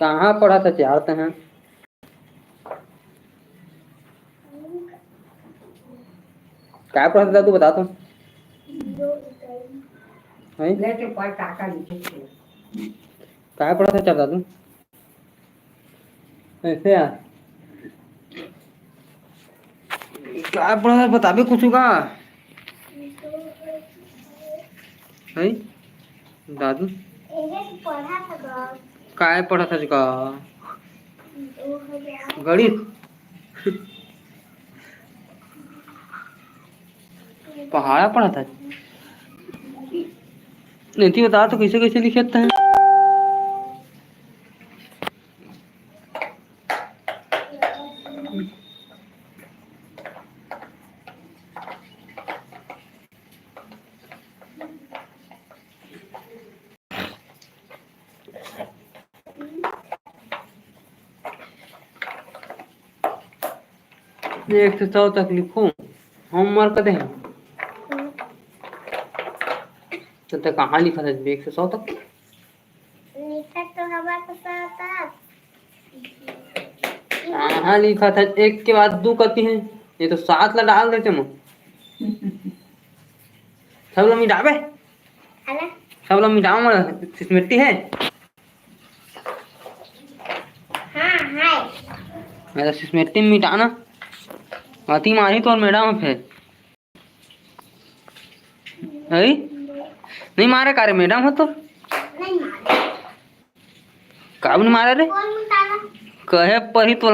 कहाँ पढ़ा था चाहते हैं? क्या पढ़ा था तू बता तो। क्या पढ़ा था चाहता तू? ऐसे यार क्या पढ़ा था बता भी कुछ का है दादू? काय पढ़ा था का गणित? पहाड़ा पढ़ा था? नहीं थी बता तो कैसे कैसे लिखे थे? एक से 100 तक लिखो होमवर्क दे तो कहाँ लिखा था 1 से 100 तक? लिखा तो कहाँ लिखा था? 1 के बाद 2 करती है ये तो 7 ला डाल देते हम सब लोग मिटावे सब लोग मिटाओ स्मृति है। हाँ है मेरा स्मृति मिटाना अति मारी तो और मैडम फिर नहीं मारे का रे मैडम हो तो कब नहीं मारे रे कहे पर ही तो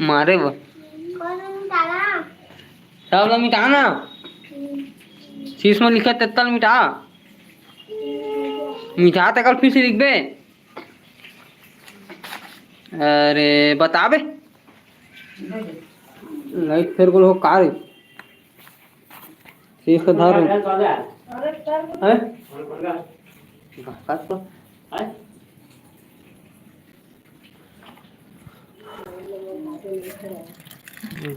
मारे वो सब लोग मिटाना शीश में लिखे तेतल मिटा मिटाते कल फिर से लिख बे। अरे बताबे लाइट फिर को कार शीश का धर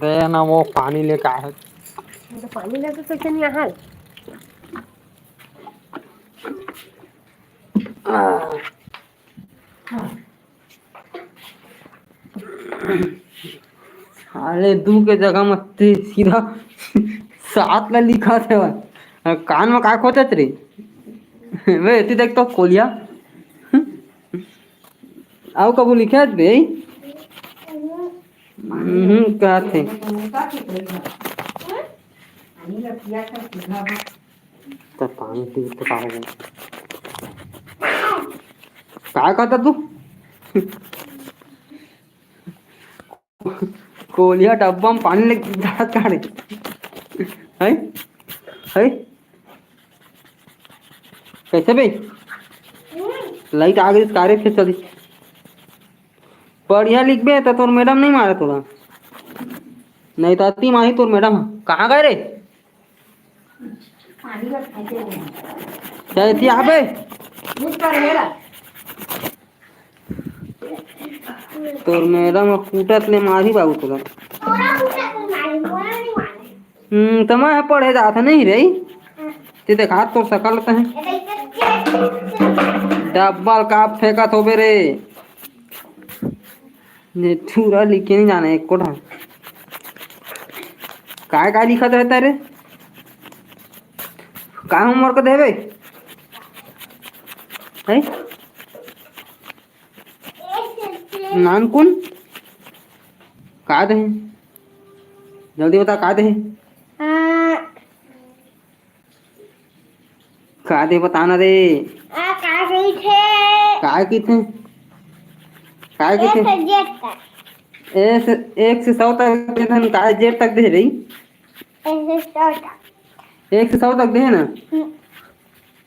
दे ना वो पानी लेके आए तो पानी लेके कैसे नहीं आया? अरे 2 के जगह मत सीधा 7 ला लिखा था कान में का खोचत रे वे इतनी देख तो कोलिया आओ कबू लिखे बे क्या थे तो पानी पी तो क्या कहता तू कोलिया डब्बा में पानी लेके जात का रे है कैसे बे लाइट आ गई कारे फिर चली बढ़िया लिख बे तो तोर मैडम नहीं मारे तोरा नहीं तो अति माही तोर मैडम कहाँ गए रे क्या थी यहाँ पे तोर मैडम कूटत ले मारी बाबू तोरा तो मैं पढ़े जाता नहीं रे ते देखा तो सकल है डब्बल का फेंका तो बे रे ने पूरा लिखे नहीं जाना एक कोठा काय लिखा रहता रे काय होमवर्क देवे है नान कौन का दे जल्दी बता का दे का दे बताना रे काय की थे 1 से 100 तक दे काय जेड तक दे रही 1 से 100 तक दे ना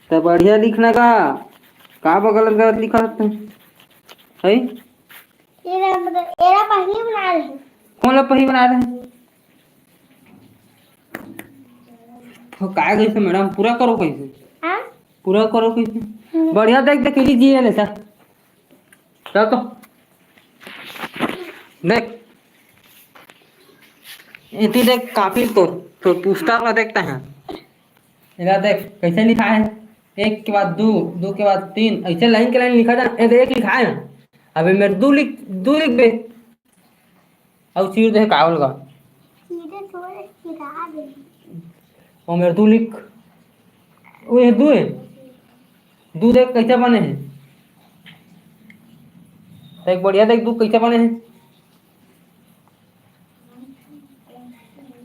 तो बढ़िया लिखना का गलत गलत लिखा है कौन पही बना रहे तो काय कैसे मैडम पूरा करो कैसे पूरा करो कैसे बढ़िया देख देख लीजिए ले सर चल तो देख इतनी देख काफी तो पुस्तक ला देखते हैं इधर देख कैसे लिखा है 1 के बाद 2 2 के बाद 3 ऐसे लाइन के लाइन लिखा था एक लिखा है ना अबे मेरे दू लिख बे। अब चीर दे कावल का। सीधे थोड़े गिरा दे। और मेरे दू लिख। वो ये दू है। दू देख कैसे बने हैं। देख बढ़िया देख दू कैसे बने हैं।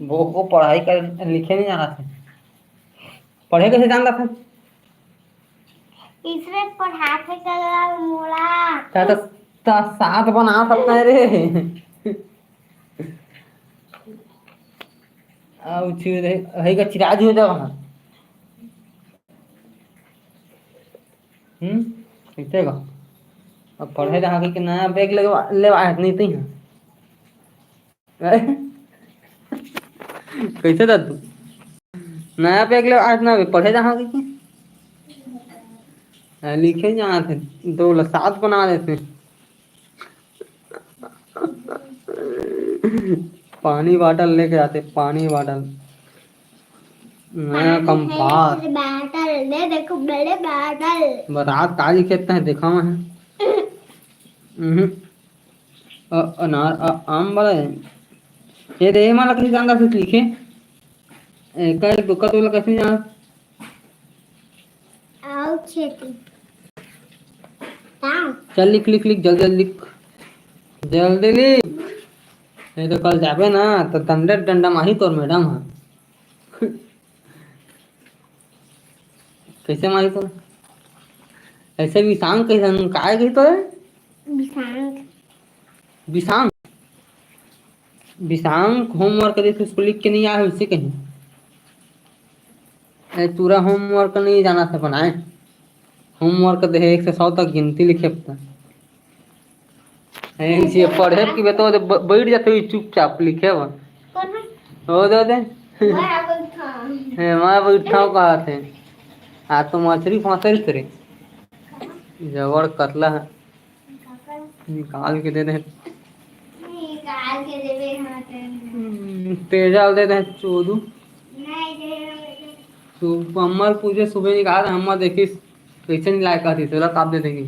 वो पढ़ाई कर लिखे नहीं जाना था। पढ़े कैसे जानता था। इसमें पढ़ाते कर मोला। ता साथ बना सकता है रे। अब चीर दे है का चिराज हो जाओ। कैसे का। अब पढ़े जहाँ के नया बैग ले नहीं थी कैसे था तू नया बैग ले आज ना पढ़े जहाँ की लिखे जाना थे दो साथ बना देते। पानी बॉटल लेके आते पानी बॉटल नया कंपास बैटल ले देखो बड़े बैटल बारात काली खेतते हैं देखा मैं अनार आम वाला है ये दे माला कैसे जानता फिर लिखे कल दुक्का तो कैसे जाना आओ खेती चल लिख लिख लिख जल्दी जल्दी लिख जल्दी लिख नहीं तो कल जाबे ना तो तंडे डंडा माही तोर मैडम है कैसे माही तो ऐसे भी सांग कैसे काय गई तो बिसांग विशांग विशांग होमवर्क करे थे उसको लिख के नहीं आया उससे कहीं पूरा होमवर्क नहीं जाना था बनाए होमवर्क दे 1 से 100 तक गिनती लिखे अपना ऐसे पढ़े कि बेतो बैठ जाते हुई चुपचाप लिखे वो हो दे मैं बैठाऊ कहा थे आ तो मछली फंसे तेरे जबड़ कतला है निकाल के दे दे तेजा दे दे चोदू तो अम्मा पूछे सुबह निकाल अम्मा देखी कैसे नहीं लायक थी तेरा काप दे देगी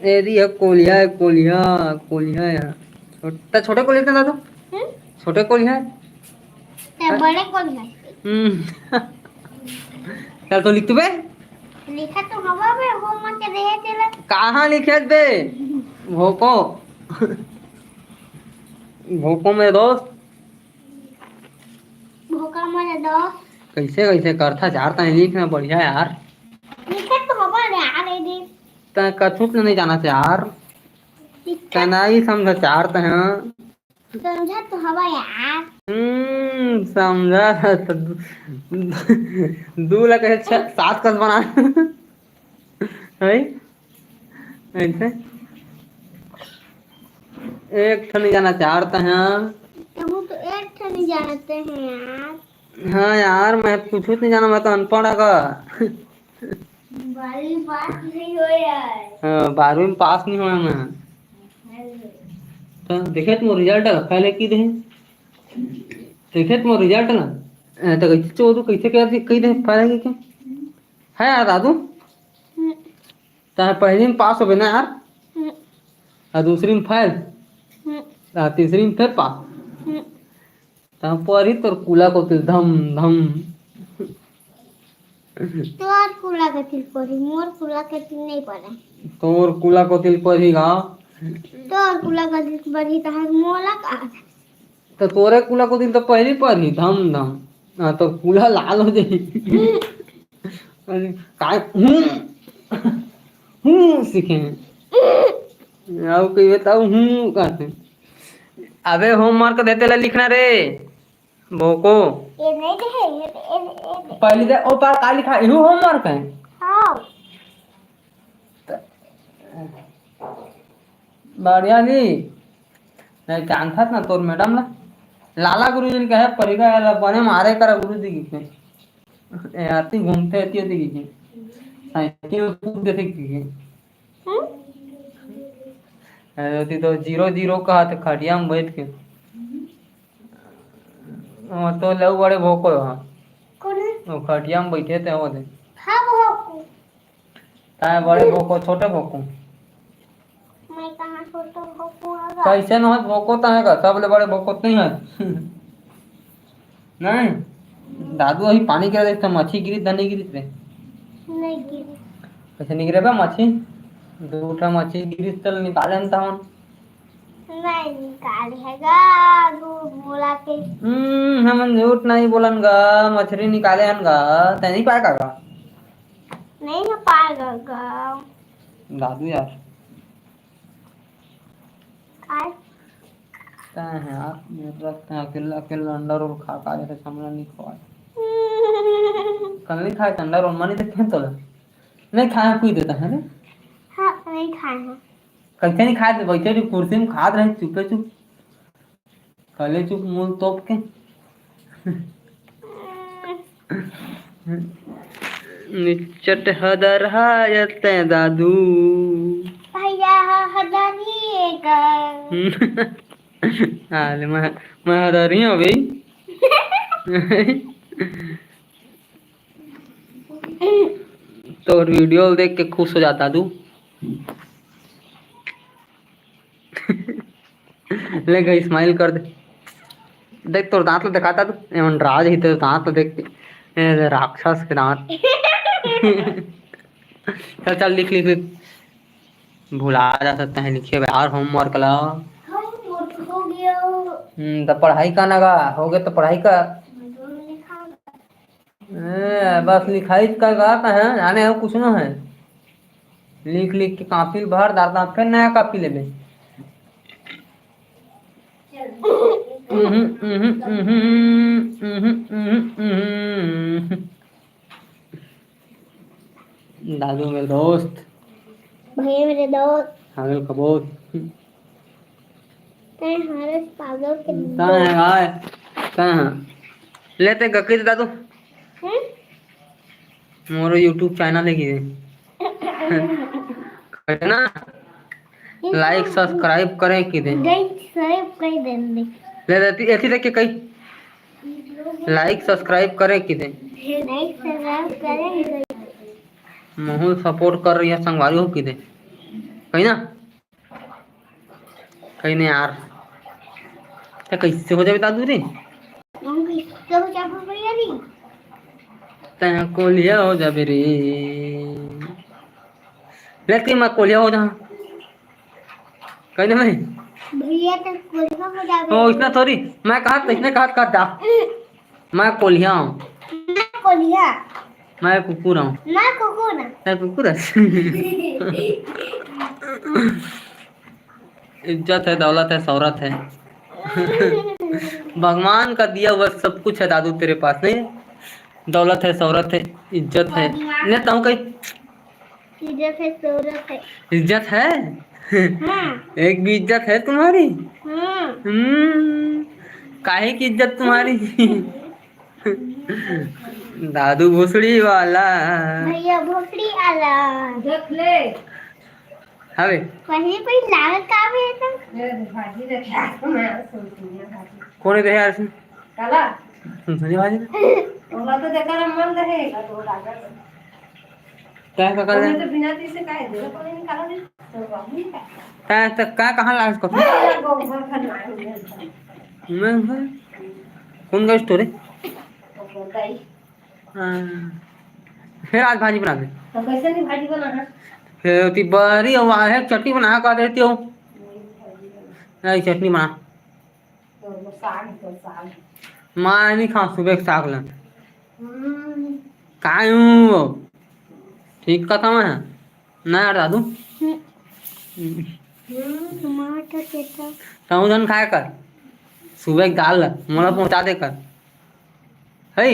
एरी है कोलिया यार छोटे कोलिया था तो छोटे कोलिया बड़े कौन है चल तो लिख तू बे लिखा तो हवा में होमवर्क के दे चला कहाँ लिखे बे भोको भोको मेरे दोस्त भोका मेरे दोस्त कैसे कैसे करता चाहता है लिखना बढ़िया यार लिखा तो हवा रे आ रही थी तय कछुत नहीं जाना चार तना ही समझ चाहता है समझा तो हवा यार समझा तो 2 लाख 7 कस बना है ऐसे एक ठन जाना चाहता है तुम तो एक ठन नहीं जानते हैं यार हाँ यार मैं कुछ नहीं जाना मैं तो अनपढ़ है 12वीं पास नहीं हो यार 12वीं में पास नहीं हुआ मैं तो देखे तुम रिजल्ट पहले की दे देखे तुम रिजल्ट ना तो कैसे चोदू कैसे कही दे पहले की है यार दादू तो पहली में पास हो गए ना यार और दूसरी में फेल और तीसरी में फिर पास तो पढ़ी तो कुला को तिल धम धम तोर कुला के तिल पढ़ी मोर कुला के तिल नहीं पढ़े तोर कुला को तिल पढ़ी गा तोर कुला के तिल पढ़ी तो हर मोला का तो तोरे कुला को तिल तो पहली पढ़ी धम धम हाँ तो कुला लाल हो जाए काय सीखे अब कही बताओ कहते अबे होमवर्क देते ला लिखना रे भोको ये नहीं दे पहले दे ओ पार का लिखा यू होमवर्क है हां बढ़िया नी नहीं जानता ना तोर मैडम ला लाला गुरुजी ने कहे पढ़ेगा यार बने मारे करा गुरुजी की आती घूमते रहती होती की साइकिल कूद देते की होती तो 0-0 कहा तो खड़िया में बैठ के तो लव बड़े भोको कौन है वो खटिया में बैठे थे वो दे हां भोको ताए बड़े भोको छोटे भोको मैं कहाँ छोटा होगा। कैसे न हो भोको ताए का सब ले बड़े भोको नहीं है नहीं दादू अभी पानी गिरा देखता मच्छी गिरी धनी गिरी रे नहीं गिरी। कैसे नहीं गिरे बा मच्छी दूठा मच्छी गिरी चल निकाले हम तावन नहीं निकालेगा दूध बोला के। हम झूठ नहीं बोलन गा मछली निकाले हन गा ते नहीं पाएगा गा नहीं हो पाएगा गाँव। दादू यार काय क्या है यार रखते हैं अकेला अकेला अंडा रोल खा खा जैसे सामने नहीं खवा कल नहीं खाए अंडा रोल मनी देखे तो नहीं खाया कोई देता है ना हाँ नहीं खाए हैं। कैसे नहीं खाए थे बैठे थे कुर्सी में खाते रहे चुपे चुप कले चुप मुंह तोप के निचट हदर हायत दादू भैया हदानिएगा। हाले मैं हदर ही हूँ भाई तो वीडियो देख के खुश हो जाता तू ले गई स्माइल कर दे देख तो दांत तो दिखाता तू एवं राज ही तो दांत तो देख के राक्षस के दांत चल चल लिख लिख लिख भुला जा सकते हैं लिखिए यार होमवर्क ला हो गया। तो पढ़ाई का नगा हो गया तो पढ़ाई का बस लिखाई का गाता है जाने हो कुछ ना है लिख लिख के कापी भर डालता फिर नया कापी ले दादू मेरे दोस्त भैया मेरे दोस्त हागल कबूत हमारे पागल के कहाँ है गाय कहाँ लेते गक्की दे दादू मोरो यूट्यूब चैनल है कि ना लाइक सब्सक्राइब करें कि दे सब्सक्राइब कर देंगे ले देती ऐसी देख के कई लाइक सब्सक्राइब करें कि दे लाइक सब्सक्राइब करेंगे महू सपोर्ट कर रही है संगवारी हो कि दे कहीं ना कहीं नहीं यार तो कैसे हो जाए दादू रे तैं कोलिया हो जाबे रे लेकिन मैं कोलिया हो जा कहीं ना भाई भैया तो कोलिया हो जाबे ओ इतना थोड़ी मैं कहा तो इसने कहा कर जा मैं कोलिया हूँ कोलिया मैं कुकुर हूँ ना कुकुर ना मैं कुकुर है इज्जत है दौलत है शौहरत है भगवान का दिया हुआ सब कुछ है दादू तेरे पास नहीं दौलत है शौहरत है इज्जत है नहीं तो कहीं इज्जत है शौहरत है इज्जत है हाँ एक भी इज्जत है तुम्हारी हाँ काहे की इज्जत तुम्हारी दादू भोसड़ी वाला भैया भोसड़ी आला देख ले हवे पहले कोई लागत का भी है तो भाजी रखा कौन है यार इसमें काला सुनसनी भाजी ओला तो देखा मन रहेगा तो लागत क्या का कर तो बिना तीस से काहे दे पर निकाला दे तो वाही का क्या तक क्या कहां लाग इसको गोबर खनवाई मैं कौन का स्टोरी गई फिर आज भाजी बना दे तो कैसे नहीं भाजी बना है फिर ती बड़ी है चटनी बना कर देती हो नहीं चटनी बना तो साग मैं नहीं खा सुबह के साग ला कायू ठीक का था मैं ना यार दादू टमाटर केचप समझन खाया कर सुबह की दाल मोला पहुंचा दे कर है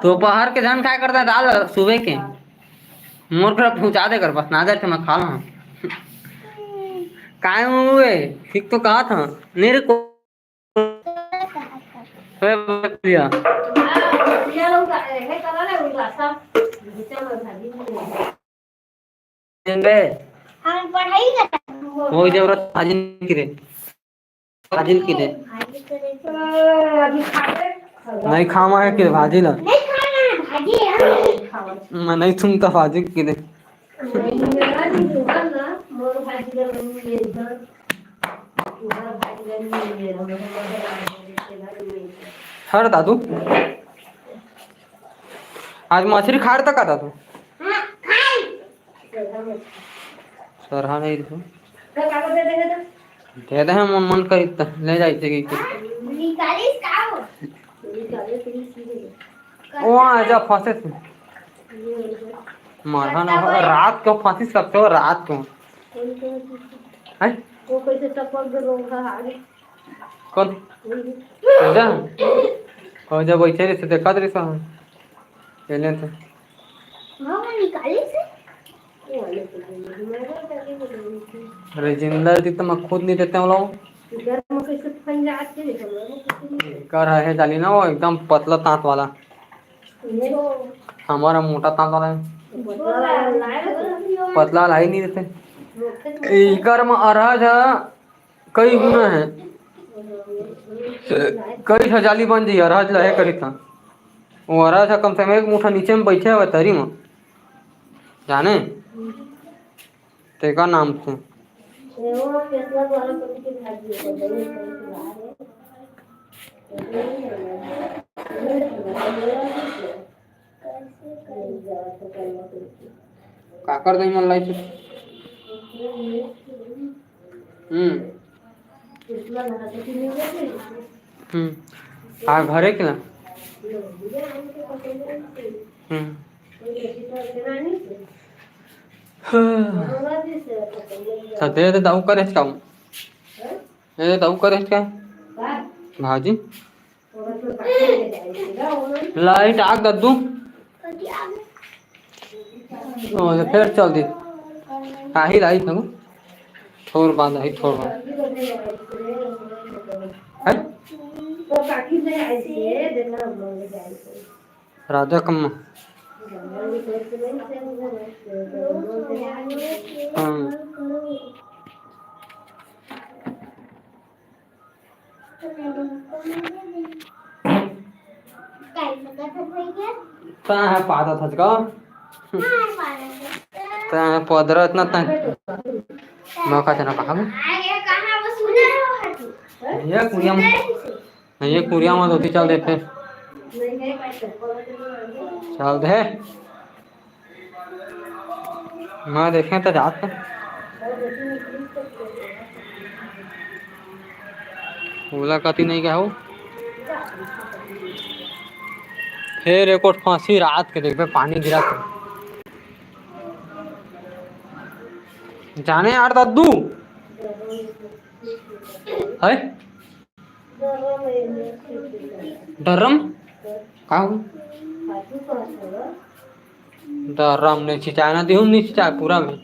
दोपहर के धन खाया करता है दाल सुबह के मोर पर पहुंचा दे कर बस ना दे मैं खा लूँ काय हुए ठीक तो कहा था मेरे को लिया हम पढ़ाई करते वो जरूरत हाजिर की रे हाजिर की रे अभी खा ले नहीं खामा है कि भाजी ला नहीं खाना है भाजी मैं नहीं तुम तो बाजू की दे हर दादू आज मछली खा रहा था का दादू सरहा नहीं रही दे दे मन मन करी तो ले जाए थे कि ओ आजा फंसे थे मरहा ना हो रात को फंसी सकते हो रात को है वो कैसे टपक गए लोग आगे कौन जा हो जा बैठे रहे थे देखा रहे सा पहले थे हाँ निकाली से अरे जिंदा थी तो मैं खुद नहीं देते हम लोग कर है जाली ना वो एकदम पतला तांत वाला हमारा मोटा तांत वाला है पतला ला ही नहीं देते इकर में अरहर है कई गुना है कई हजाली बन जी अरहर लहे करी था वो अरहर था कम से कम एक मुठा नीचे में बैठे हुए तरी में जाने तेका नाम थे काकर दही मन लाई थे आ घरे के ना सध्या ते दाऊ करेच का हे दाऊ करेच का भाजी लाइट आग दद्दू फिर चल दी आही लाई था थोड़ बांध आई थोड़ बांध राधा कम्मा पादा था का पदरा इतना मौका जना कहा ये कुड़िया में धोती चल दे फिर चल दे मैं देखे तो जात मुलाकाती नहीं क्या हो फिर एक और फांसी रात के देख पे पानी गिरा जाने यार दादू है डरम का डरम नहीं चिचाए ना दिहूं नहीं चिचाए पूरा में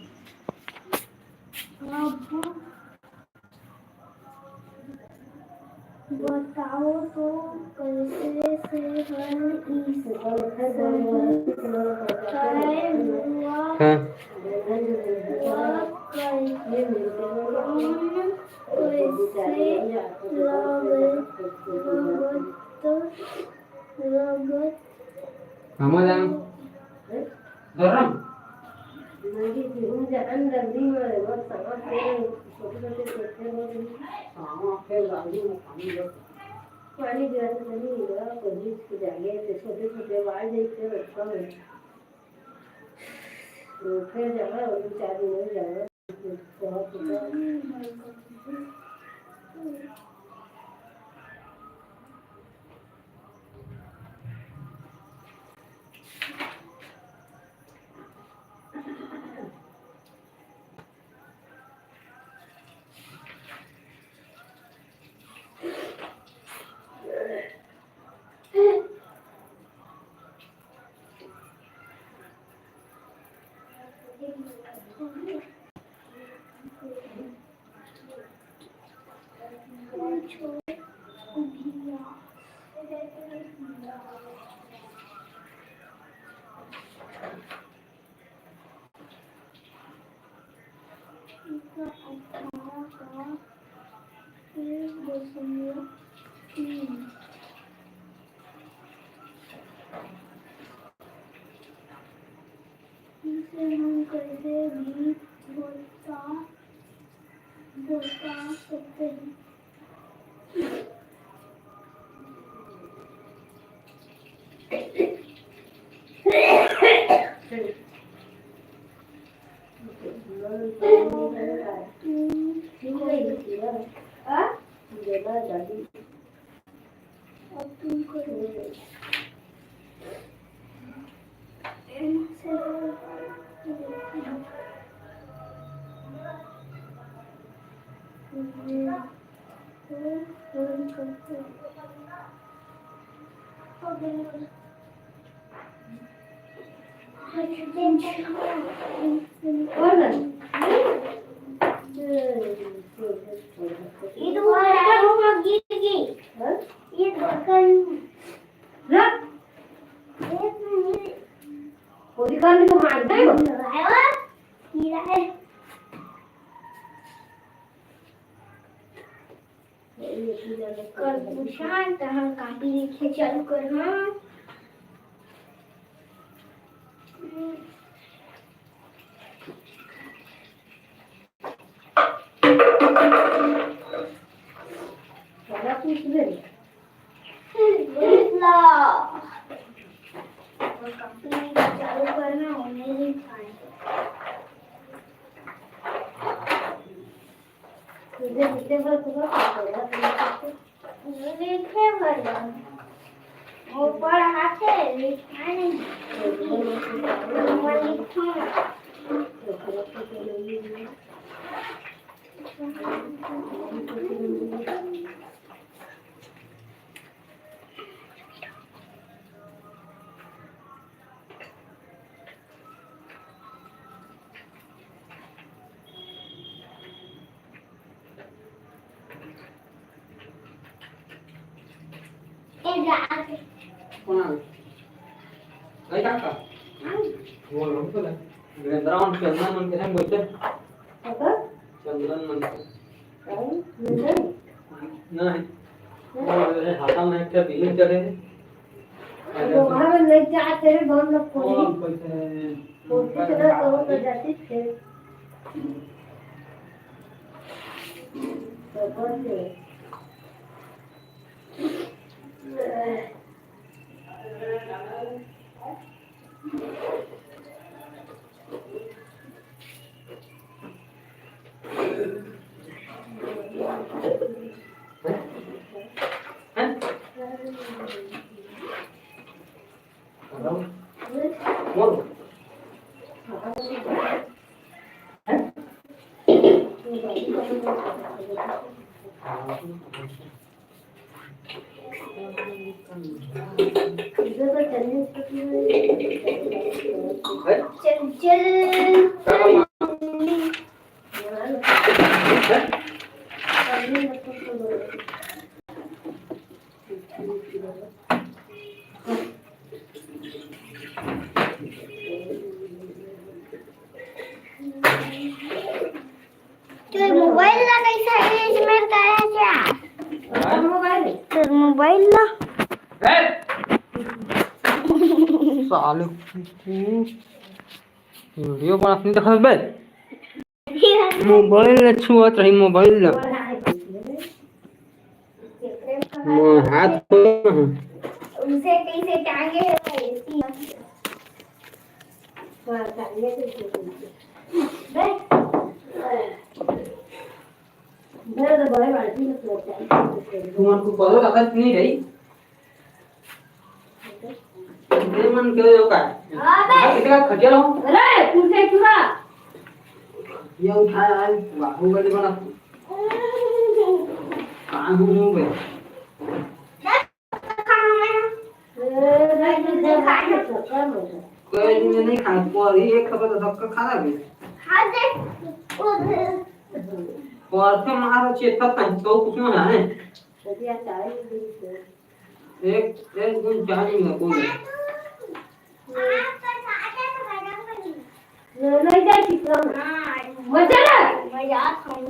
बताओ तो कैसे से पानी छोटे छोटे बाल फिर जाना 4 दिन में जाना कैसे भी बोलता बोलता सकते हैं। अब तुम करो। शांत कापी लिखे चालू कर। हाँ चालू करना उन्हें नहीं लिखे भर वो पढ़ाते लिखा नहीं Đấy chắc cả. Ngồi lắm thôi này. Người ta ăn chân mình cái em bồi chân. Chân mình. Này. Ngồi हाथां में क्या बिलिंग करे? वहाँ ले जाते हैं बहुत लोग को कितना तो जाती थे मोबाइल ला कैसा अरेंजमेंट करायचा मोबाइल ला साले वीडियो बनाने देखा बे मोबाइल छुआ रही मोबाइल हाथ उसे कैसे टांगे तुमको बोलो ताकत नहीं रही ये मन क्यों जो का कितना खटिया लो अरे तुमसे चुरा ये उठाया आज बाहुबली बना कहां हूं बे कोई नहीं खा पर एक खबर तो सबका खाना भी खा दे और तो मारो चेता तक तो कुछ ना है एक एक गुण जानी है कोई नहीं जाए चित्र मजा ना मजा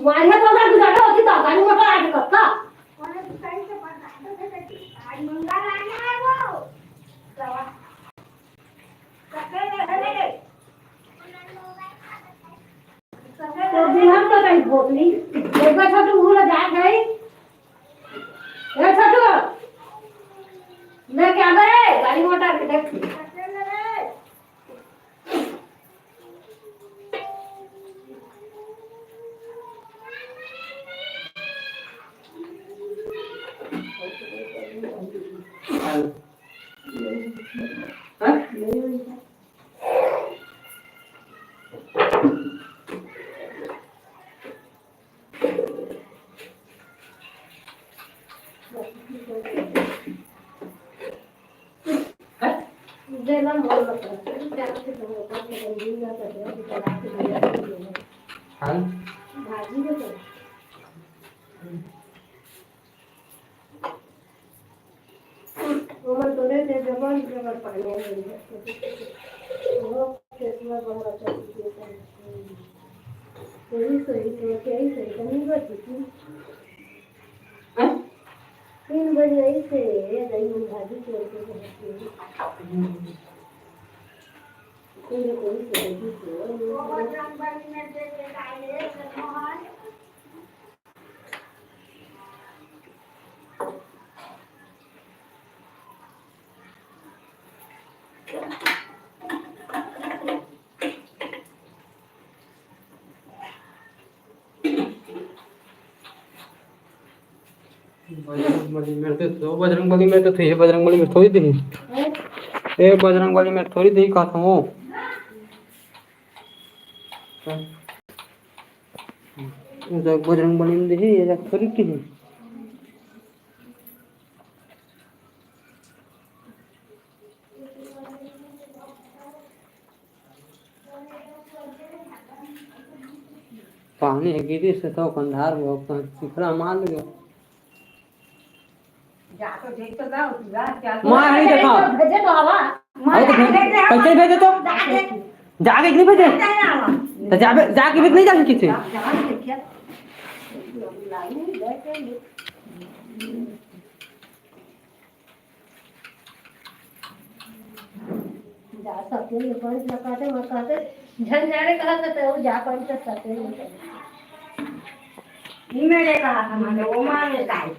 माझ्या तोंडात झाड होती तर गाडी मोठा आठ करता मला दुसऱ्यांचे पण त्यासाठी गाडी मंगा गाडी आहे वो चला सकाळी तो बिहार तो कहीं भोतली एक बार छोटू भूल जा गई ए छोटू मैं क्या करे गाड़ी मोटर देख जेला मोल लगता है क्या से होता है गंदी ना करते हैं तो रात में हां भाजी के तो वो तोरे से जबन जबन पानी है वो केसला बड़ा चाहिए सही सही तो क्या ही सही नहीं बची 3 बजे आई से दही भाजी के कोई सही तो वो जानवर में दे के आए मोहन बजरंगबली मेरे तो बजरंगबली में तो थे बजरंगबली में थोड़ी थी ए बजरंगबली में थोड़ी थी कहा था वो बजरंगबली में थी ये थोड़ी की थी पानी है गिरी से तो कंधार वो चिखड़ा मार लियो जा तो देख तो जाओ जा क्या मार ही देखो भेजे तो हवा मार कैसे भेजे तो जाके नहीं भेजे तो जाके भी नहीं जा किसी जा सकते हैं पर लगाते मत कहते झंझाड़े कहा था वो जा कर सकते हैं मैंने कहा था मैंने वो माने गाय